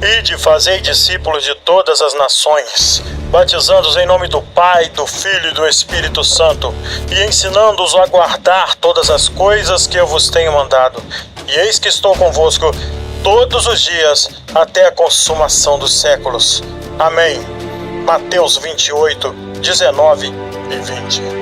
Ide, fazei discípulos de todas as nações, batizando-os em nome do Pai, do Filho e do Espírito Santo, e ensinando-os a guardar todas as coisas que eu vos tenho mandado. E eis que estou convosco todos os dias, até a consumação dos séculos. Amém. Mateus 28, 19 e 20.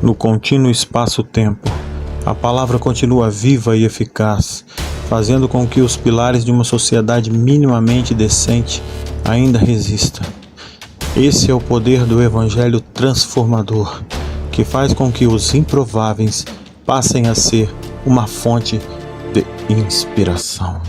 No contínuo espaço-tempo, a palavra continua viva e eficaz, fazendo com que os pilares de uma sociedade minimamente decente ainda resistam. Esse é o poder do Evangelho transformador, que faz com que os improváveis passem a ser uma fonte de inspiração.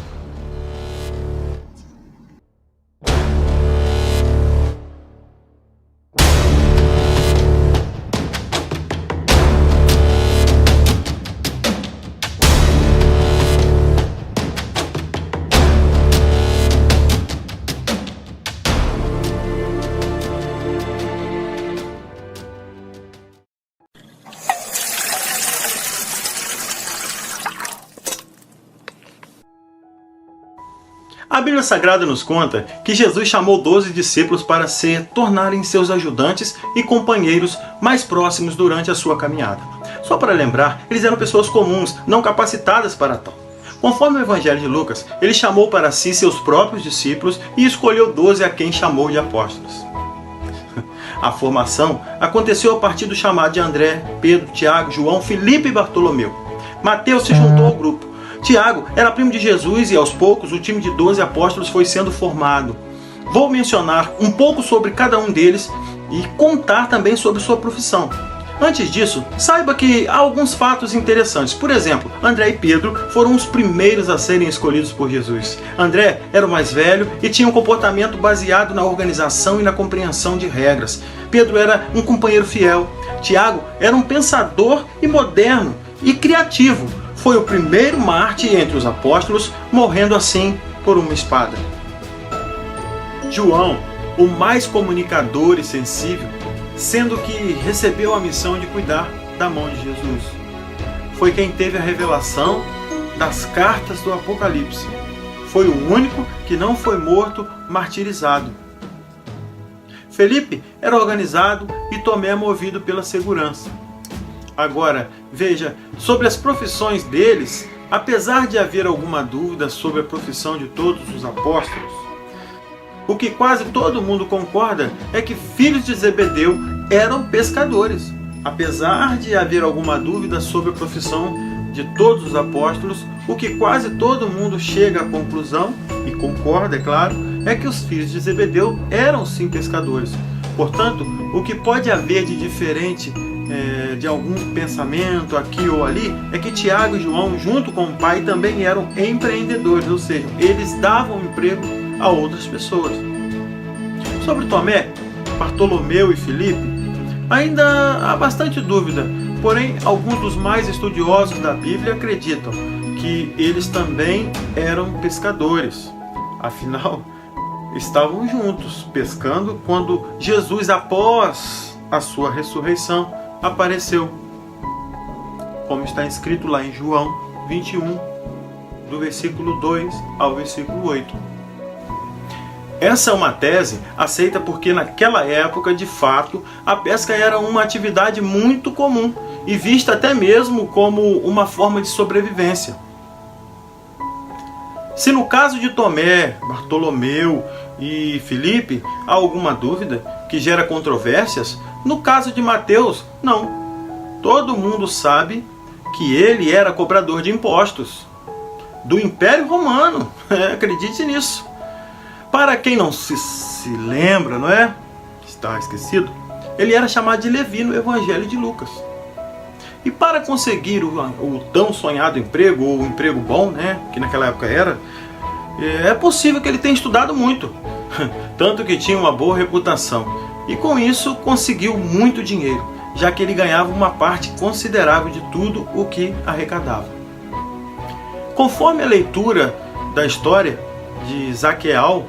A Bíblia Sagrada nos conta que Jesus chamou 12 discípulos para se tornarem seus ajudantes e companheiros mais próximos durante a sua caminhada. Só para lembrar, eles eram pessoas comuns, não capacitadas para tal. Conforme o Evangelho de Lucas, ele chamou para si seus próprios discípulos e escolheu 12 a quem chamou de apóstolos. A formação aconteceu a partir do chamado de André, Pedro, Tiago, João, Filipe e Bartolomeu. Mateus se juntou ao grupo. Tiago era primo de Jesus e aos poucos o time de 12 apóstolos foi sendo formado. Vou mencionar um pouco sobre cada um deles e contar também sobre sua profissão. Antes disso, saiba que há alguns fatos interessantes. Por exemplo, André e Pedro foram os primeiros a serem escolhidos por Jesus. André era o mais velho e tinha um comportamento baseado na organização e na compreensão de regras. Pedro era um companheiro fiel. Tiago era um pensador e moderno e criativo. Foi o primeiro mártir entre os apóstolos, morrendo assim por uma espada. João, o mais comunicador e sensível, sendo que recebeu a missão de cuidar da mão de Jesus. Foi quem teve a revelação das cartas do Apocalipse. Foi o único que não foi morto, martirizado. Felipe era organizado e Tomé movido pela segurança. Agora, veja, sobre as profissões deles, apesar de haver alguma dúvida sobre a profissão de todos os apóstolos, o que quase todo mundo concorda é que filhos de Zebedeu eram pescadores. Apesar de haver alguma dúvida sobre a profissão de todos os apóstolos, o que quase todo mundo chega à conclusão, e concorda, é claro, é que os filhos de Zebedeu eram sim pescadores. Portanto, o que pode haver de diferente de algum pensamento aqui ou ali, é que Tiago e João, junto com o pai, também eram empreendedores, ou seja, eles davam emprego a outras pessoas. Sobre Tomé, Bartolomeu e Filipe, ainda há bastante dúvida, porém alguns dos mais estudiosos da Bíblia acreditam que eles também eram pescadores. Afinal, estavam juntos pescando quando Jesus, após a sua ressurreição, apareceu, como está escrito lá em João 21, do versículo 2 ao versículo 8. Essa é uma tese aceita porque naquela época, de fato, a pesca era uma atividade muito comum e vista até mesmo como uma forma de sobrevivência. Se no caso de Tomé, Bartolomeu e Filipe há alguma dúvida que gera controvérsias, no caso de Mateus, não. Todo mundo sabe que ele era cobrador de impostos do Império Romano. Acredite nisso. Para quem não se lembra, não é? Está esquecido. Ele era chamado de Levi no Evangelho de Lucas. E para conseguir o tão sonhado emprego, ou o emprego bom, né, que naquela época era, é possível que ele tenha estudado muito. Tanto que tinha uma boa reputação. E com isso conseguiu muito dinheiro, já que ele ganhava uma parte considerável de tudo o que arrecadava. Conforme a leitura da história de Zaqueu,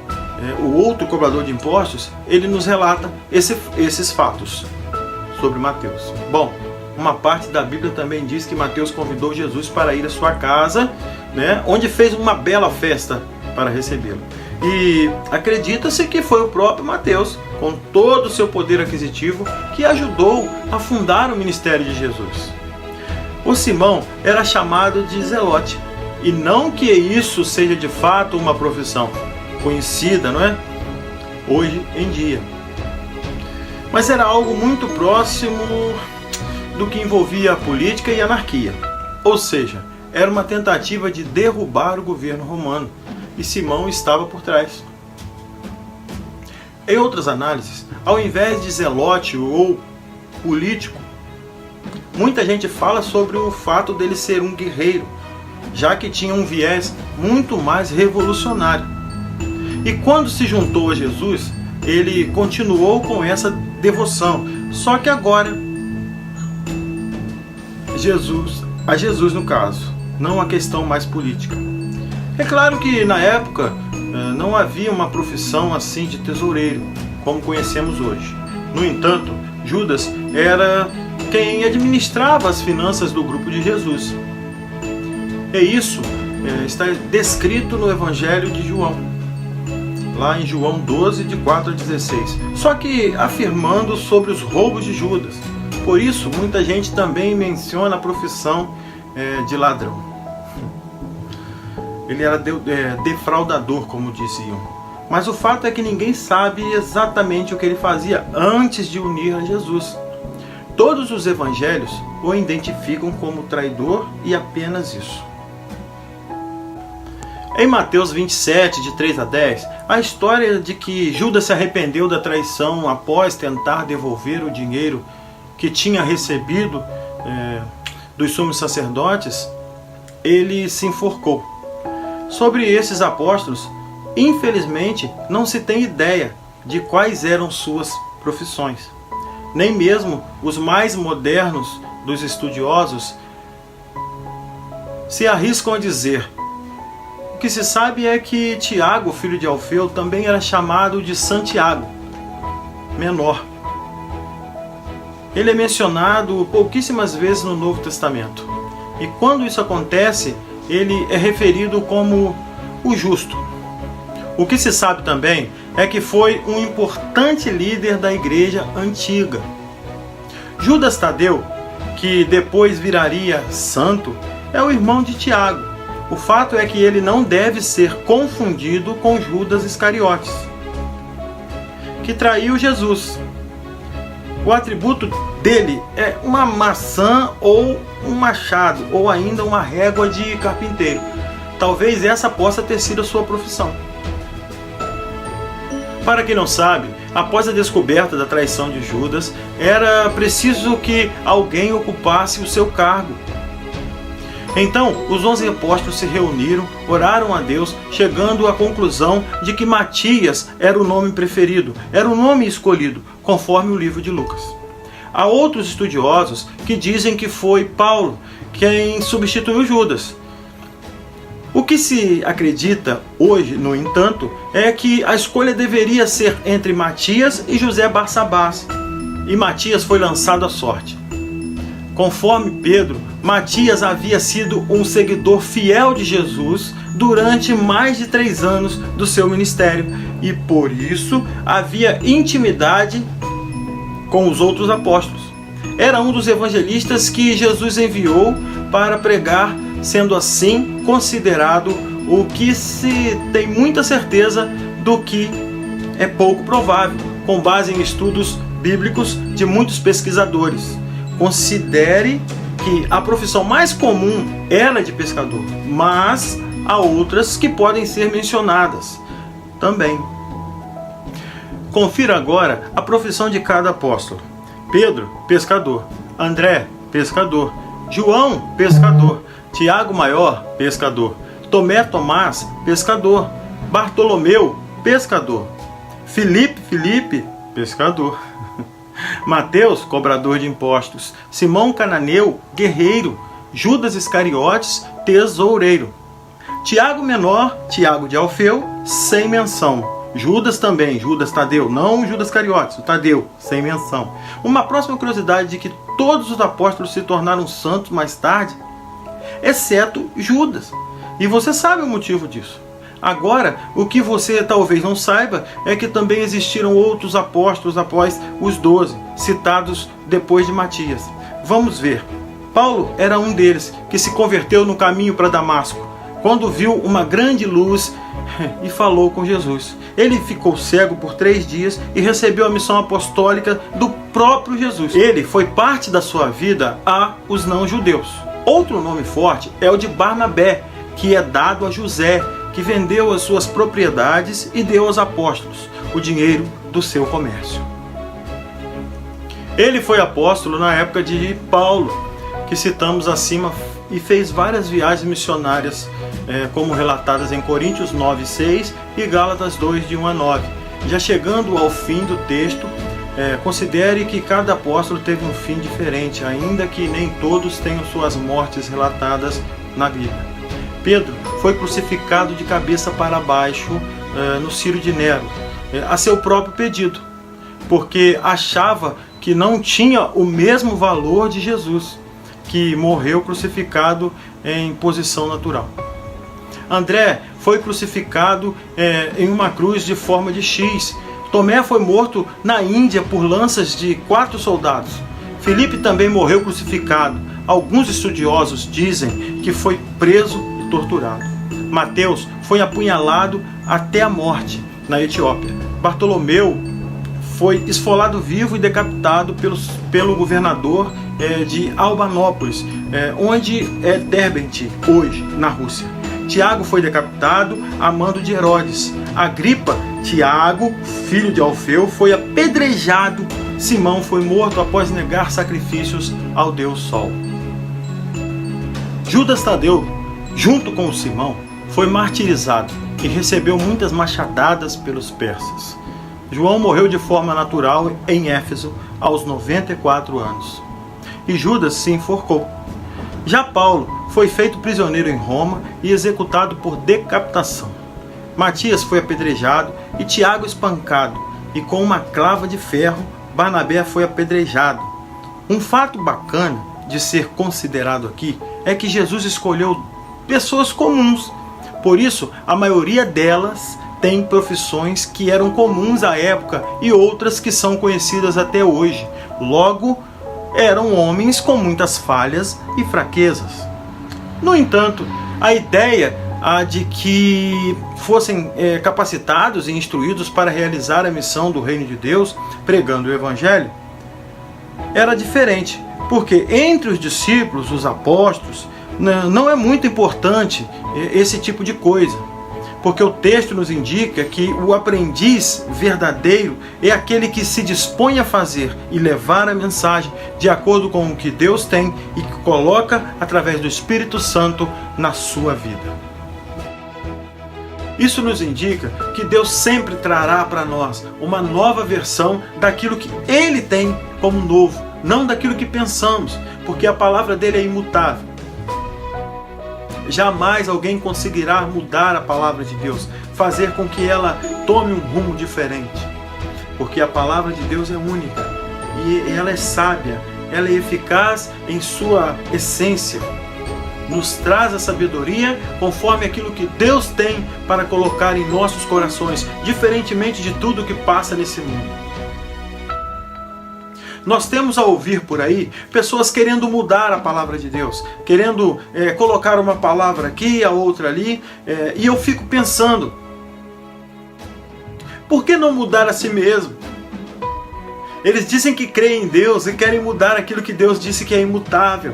o outro cobrador de impostos, ele nos relata esses fatos sobre Mateus. Bom, uma parte da Bíblia também diz que Mateus convidou Jesus para ir à sua casa, né, onde fez uma bela festa para recebê-lo. E acredita-se que foi o próprio Mateus, com todo o seu poder aquisitivo, que ajudou a fundar o ministério de Jesus. O Simão era chamado de Zelote, e não que isso seja de fato uma profissão conhecida, não é? Hoje em dia. Mas era algo muito próximo do que envolvia a política e a anarquia. Ou seja, era uma tentativa de derrubar o governo romano. E Simão estava por trás. Em outras análises, ao invés de zelote ou político, muita gente fala sobre o fato dele ser um guerreiro, já que tinha um viés muito mais revolucionário. E quando se juntou a Jesus, ele continuou com essa devoção, só que agora a Jesus no caso, não a questão mais política. É claro que na época não havia uma profissão assim de tesoureiro, como conhecemos hoje. No entanto, Judas era quem administrava as finanças do grupo de Jesus. E isso está descrito no Evangelho de João, lá em João 12, de 4 a 16. Só que afirmando sobre os roubos de Judas. Por isso, muita gente também menciona a profissão de ladrão. Ele era defraudador, como diziam. Mas o fato é que ninguém sabe exatamente o que ele fazia antes de unir a Jesus. Todos os evangelhos o identificam como traidor e apenas isso. Em Mateus 27, de 3 a 10, a história de que Judas se arrependeu da traição após tentar devolver o dinheiro que tinha recebido dos sumos sacerdotes, ele se enforcou. Sobre esses apóstolos, infelizmente, não se tem ideia de quais eram suas profissões. Nem mesmo os mais modernos dos estudiosos se arriscam a dizer. O que se sabe é que Tiago, filho de Alfeu, também era chamado de Santiago, menor. Ele é mencionado pouquíssimas vezes no Novo Testamento. E quando isso acontece, ele é referido como o justo. O que se sabe também é que foi um importante líder da igreja antiga. Judas Tadeu, que depois viraria santo, é o irmão de Tiago. O fato é que ele não deve ser confundido com Judas Iscariotes, que traiu Jesus. O atributo dele é uma maçã ou um machado, ou ainda uma régua de carpinteiro. Talvez essa possa ter sido a sua profissão. Para quem não sabe, após a descoberta da traição de Judas, era preciso que alguém ocupasse o seu cargo. Então, os 11 apóstolos se reuniram, oraram a Deus, chegando à conclusão de que Matias era o nome preferido, era o nome escolhido, conforme o livro de Lucas. Há outros estudiosos que dizem que foi Paulo quem substituiu Judas. O que se acredita hoje, no entanto, é que a escolha deveria ser entre Matias e José Barsabás, e Matias foi lançado à sorte. Conforme Pedro, Matias havia sido um seguidor fiel de Jesus durante mais de 3 anos do seu ministério e por isso havia intimidade com os outros apóstolos. Era um dos evangelistas que Jesus enviou para pregar, sendo assim considerado o que se tem muita certeza do que é pouco provável, com base em estudos bíblicos de muitos pesquisadores. Considere que a profissão mais comum era de pescador, mas há outras que podem ser mencionadas também. Confira agora a profissão de cada apóstolo. Pedro, pescador. André, pescador. João, pescador. Tiago Maior, pescador. Tomé Tomás, pescador. Bartolomeu, pescador. Filipe, pescador. Mateus, cobrador de impostos. Simão Cananeu, guerreiro. Judas Iscariotes, tesoureiro. Tiago Menor, Tiago de Alfeu, sem menção. Judas também, Judas Tadeu, não Judas Iscariotes, o Tadeu, sem menção. Uma próxima curiosidade de que todos os apóstolos se tornaram santos mais tarde, exceto Judas. E você sabe o motivo disso. Agora, o que você talvez não saiba é que também existiram outros apóstolos após os 12, citados depois de Matias. Vamos ver. Paulo era um deles, que se converteu no caminho para Damasco, quando viu uma grande luz e falou com Jesus. Ele ficou cego por 3 dias e recebeu a missão apostólica do próprio Jesus. Ele foi parte da sua vida aos não-judeus. Outro nome forte é o de Barnabé, que é dado a José, que vendeu as suas propriedades e deu aos apóstolos o dinheiro do seu comércio. Ele foi apóstolo na época de Paulo, que citamos acima, e fez várias viagens missionárias, como relatadas em Coríntios 9:6 e Gálatas 2, de 1 a 9. Já chegando ao fim do texto, considere que cada apóstolo teve um fim diferente, ainda que nem todos tenham suas mortes relatadas na Bíblia. Pedro foi crucificado de cabeça para baixo no Círio de Nero, a seu próprio pedido, porque achava que não tinha o mesmo valor de Jesus, que morreu crucificado em posição natural. André foi crucificado em uma cruz de forma de X. Tomé foi morto na Índia por lanças de 4 soldados. Filipe também morreu crucificado. Alguns estudiosos dizem que foi preso e torturado. Mateus foi apunhalado até a morte na Etiópia. Bartolomeu foi esfolado vivo e decapitado pelo governador de Albanópolis, onde é Derbente hoje, na Rússia. Tiago foi decapitado a mando de Herodes. Agripa, Tiago, filho de Alfeu, foi apedrejado. Simão foi morto após negar sacrifícios ao deus Sol. Judas Tadeu, junto com Simão, foi martirizado e recebeu muitas machadadas pelos persas. João morreu de forma natural em Éfeso aos 94 anos. E Judas se enforcou. Já Paulo foi feito prisioneiro em Roma e executado por decapitação. Matias foi apedrejado e Tiago espancado, e com uma clava de ferro, Barnabé foi apedrejado. Um fato bacana de ser considerado aqui é que Jesus escolheu pessoas comuns. Por isso, a maioria delas tem profissões que eram comuns à época e outras que são conhecidas até hoje. Logo, eram homens com muitas falhas e fraquezas. No entanto, a ideia de que fossem capacitados e instruídos para realizar a missão do reino de Deus, pregando o Evangelho, era diferente, porque entre os discípulos, os apóstolos, não é muito importante esse tipo de coisa. Porque o texto nos indica que o aprendiz verdadeiro é aquele que se dispõe a fazer e levar a mensagem de acordo com o que Deus tem e que coloca através do Espírito Santo na sua vida. Isso nos indica que Deus sempre trará para nós uma nova versão daquilo que Ele tem como novo, não daquilo que pensamos, porque a palavra dele é imutável. Jamais alguém conseguirá mudar a palavra de Deus, fazer com que ela tome um rumo diferente. Porque a palavra de Deus é única e ela é sábia, ela é eficaz em sua essência. Nos traz a sabedoria conforme aquilo que Deus tem para colocar em nossos corações, diferentemente de tudo que passa nesse mundo. Nós temos a ouvir por aí pessoas querendo mudar a palavra de Deus, querendo colocar uma palavra aqui, a outra ali, e eu fico pensando, por que não mudar a si mesmo? Eles dizem que creem em Deus e querem mudar aquilo que Deus disse que é imutável.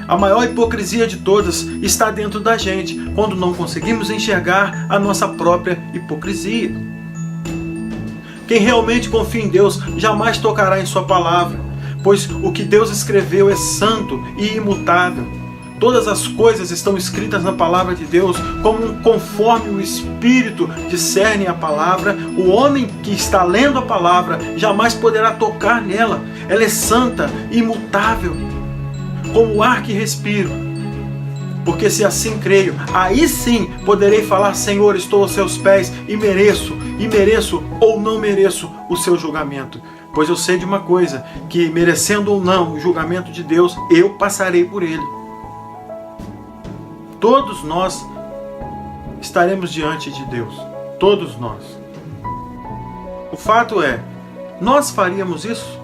A maior hipocrisia de todas está dentro da gente, quando não conseguimos enxergar a nossa própria hipocrisia. Quem realmente confia em Deus jamais tocará em sua palavra, pois o que Deus escreveu é santo e imutável. Todas as coisas estão escritas na palavra de Deus, conforme o Espírito discerne a palavra. O homem que está lendo a palavra jamais poderá tocar nela. Ela é santa e imutável, como o ar que respiro. Porque se assim creio, aí sim poderei falar: Senhor, estou aos seus pés e mereço ou não mereço o seu julgamento. Pois eu sei de uma coisa, que merecendo ou não o julgamento de Deus, eu passarei por ele. Todos nós estaremos diante de Deus. Todos nós. O fato é, nós faríamos isso?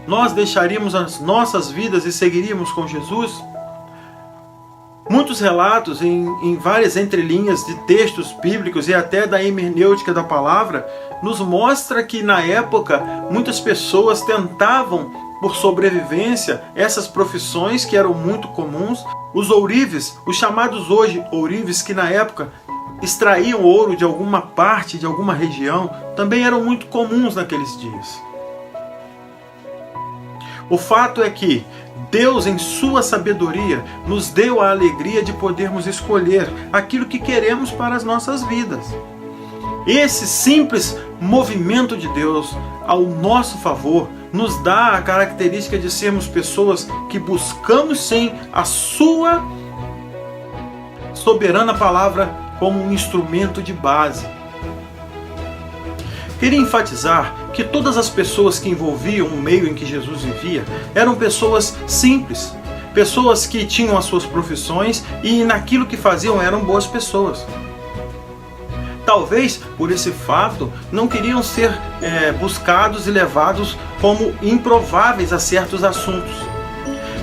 Nós deixaríamos as nossas vidas e seguiríamos com Jesus? Muitos relatos em várias entrelinhas de textos bíblicos e até da hermenêutica da palavra nos mostra que na época muitas pessoas tentavam por sobrevivência essas profissões que eram muito comuns. Os ourives, os chamados hoje ourives, que na época extraíam ouro de alguma parte, de alguma região, também eram muito comuns naqueles dias. O fato é que Deus, em sua sabedoria, nos deu a alegria de podermos escolher aquilo que queremos para as nossas vidas. Esse simples movimento de Deus ao nosso favor nos dá a característica de sermos pessoas que buscamos sim a sua soberana palavra como um instrumento de base. Queria enfatizar que todas as pessoas que envolviam o meio em que Jesus vivia eram pessoas simples, pessoas que tinham as suas profissões e naquilo que faziam eram boas pessoas. Talvez por esse fato não queriam ser buscados e levados como improváveis a certos assuntos.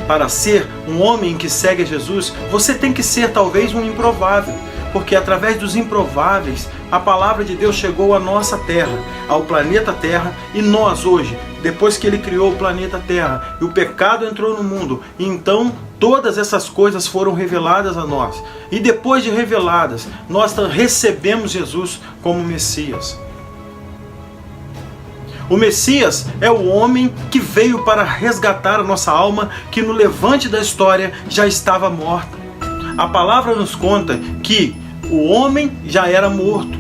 Para ser um homem que segue a Jesus, você tem que ser talvez um improvável, porque através dos improváveis a palavra de Deus chegou à nossa terra, ao planeta Terra, e nós hoje, depois que ele criou o planeta Terra e o pecado entrou no mundo, então todas essas coisas foram reveladas a nós. E depois de reveladas, nós recebemos Jesus como Messias. O Messias é o homem que veio para resgatar a nossa alma, que no levante da história já estava morta. A palavra nos conta que o homem já era morto.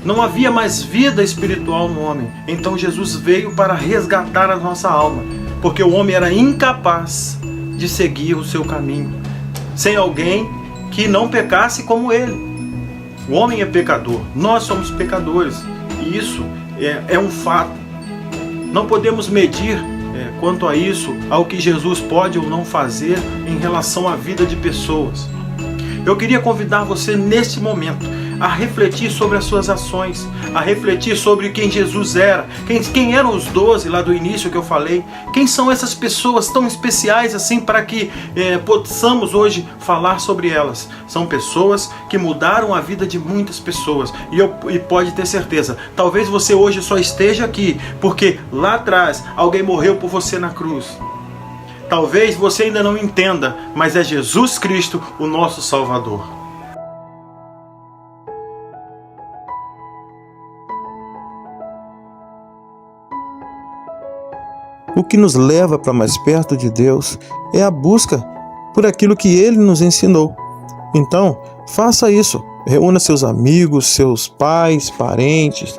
Não havia mais vida espiritual no homem. Então Jesus veio para resgatar a nossa alma, porque o homem era incapaz de seguir o seu caminho sem alguém que não pecasse como ele. O homem é pecador, nós somos pecadores, e isso é um fato. Não podemos medir quanto a isso, ao que Jesus pode ou não fazer em relação à vida de pessoas. Eu queria convidar você neste momento a refletir sobre as suas ações, a refletir sobre quem Jesus era, quem eram os 12 lá do início que eu falei, quem são essas pessoas tão especiais assim para que possamos hoje falar sobre elas. São pessoas que mudaram a vida de muitas pessoas, e pode ter certeza, talvez você hoje só esteja aqui porque lá atrás alguém morreu por você na cruz. Talvez você ainda não entenda, mas é Jesus Cristo o nosso Salvador. O que nos leva para mais perto de Deus é a busca por aquilo que Ele nos ensinou. Então, faça isso. Reúna seus amigos, seus pais, parentes.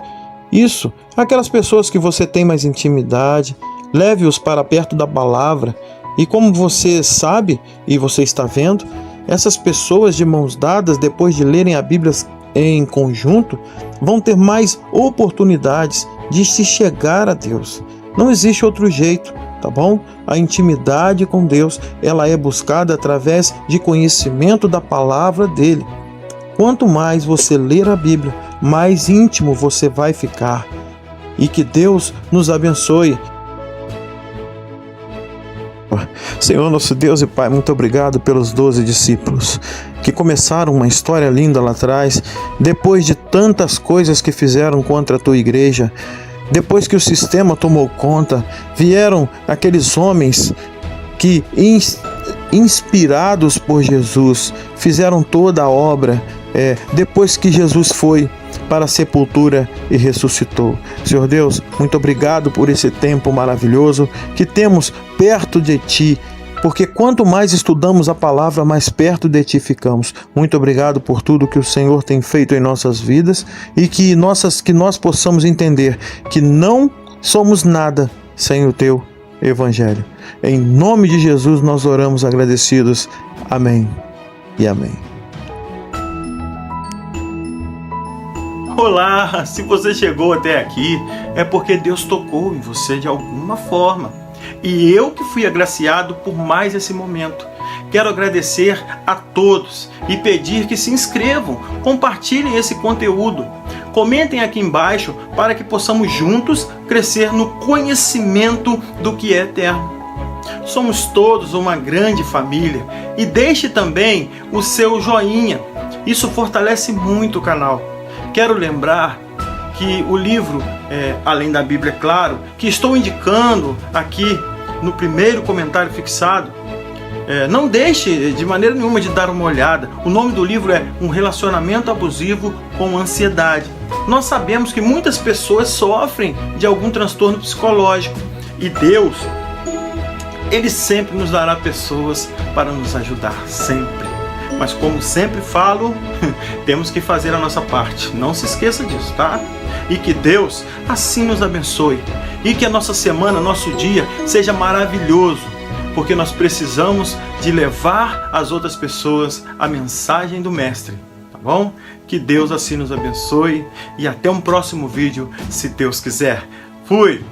Isso, aquelas pessoas que você tem mais intimidade. Leve-os para perto da palavra. E como você sabe e você está vendo, essas pessoas de mãos dadas, depois de lerem a Bíblia em conjunto, vão ter mais oportunidades de se chegar a Deus. Não existe outro jeito, tá bom? A intimidade com Deus, ela é buscada através de conhecimento da palavra dele. Quanto mais você ler a Bíblia, mais íntimo você vai ficar. E que Deus nos abençoe. etapa. Senhor, nosso Deus e Pai, muito obrigado pelos 12 discípulos que começaram uma história linda lá atrás, depois de tantas coisas que fizeram contra a tua igreja. Depois que o sistema tomou conta, vieram aqueles homens que, inspirados por Jesus, fizeram toda a obra, depois que Jesus foi para a sepultura e ressuscitou. Senhor Deus, muito obrigado por esse tempo maravilhoso que temos perto de Ti, porque quanto mais estudamos a palavra, mais perto de Ti ficamos. Muito obrigado por tudo que o Senhor tem feito em nossas vidas e que nós possamos entender que não somos nada sem o Teu Evangelho. Em nome de Jesus nós oramos agradecidos. Amém e amém. Olá, se você chegou até aqui, é porque Deus tocou em você de alguma forma. E eu que fui agraciado por mais esse momento. Quero agradecer a todos e pedir que se inscrevam, compartilhem esse conteúdo. Comentem aqui embaixo para que possamos juntos crescer no conhecimento do que é eterno. Somos todos uma grande família e deixe também o seu joinha. Isso fortalece muito o canal. Quero lembrar que o livro, além da Bíblia, é claro, que estou indicando aqui no primeiro comentário fixado, não deixe de maneira nenhuma de dar uma olhada. O nome do livro é Um Relacionamento Abusivo com Ansiedade. Nós sabemos que muitas pessoas sofrem de algum transtorno psicológico e Deus, Ele sempre nos dará pessoas para nos ajudar, sempre. Mas como sempre falo, temos que fazer a nossa parte. Não se esqueça disso, tá? E que Deus assim nos abençoe. E que a nossa semana, nosso dia, seja maravilhoso. Porque nós precisamos de levar às outras pessoas a mensagem do Mestre. Tá bom? Que Deus assim nos abençoe. E até um próximo vídeo, se Deus quiser. Fui!